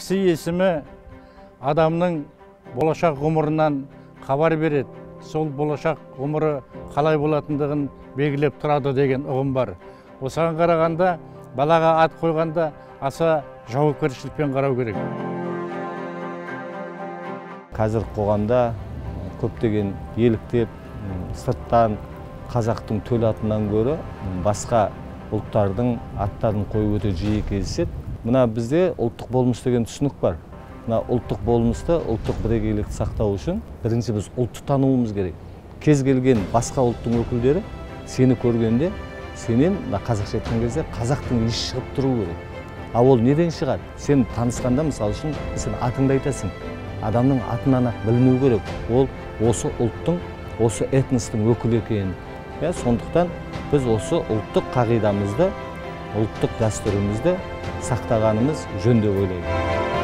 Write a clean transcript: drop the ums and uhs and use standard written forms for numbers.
кісі есімі адамның болашақ ғұмырынан хабар береді. Сол болашақ ғұмыры қалай болатындығын белгілеп тұрады деген ұғым бар. Осыған қарағанда балаға ат қойғанда аса жауапкершілікпен қарау керек. Қазір қоғамда көптеген еліктеп, сырттан қазақтың төл атынан көрі басқа ұлттардың аттарын қою өте жиі кездеседі. Мына бізде ұлттық болмыс деген түсінік бар. Мына ұлттық болмысты, ұлттық бірегейлікті сақтау үшін бірінші біз ұлтты тануымыз керек. Кез келген басқа ұлттың өкілдері сені көргенде, сенен қазақша айтқан кезде қазақтың иісі шығып тұру керек. А ол неден шығады? Сен танысқанда, мысалы үшін, сен атыңды айтасың. Адамның атынан біліну керек. Ол осы ұлттың, осы этностың өкілі екенін. Сондықтан біз осы ұлттық қағидамызды, ұлттық дәстүрімізді сақтағанымыз жөн деп ойлаймын.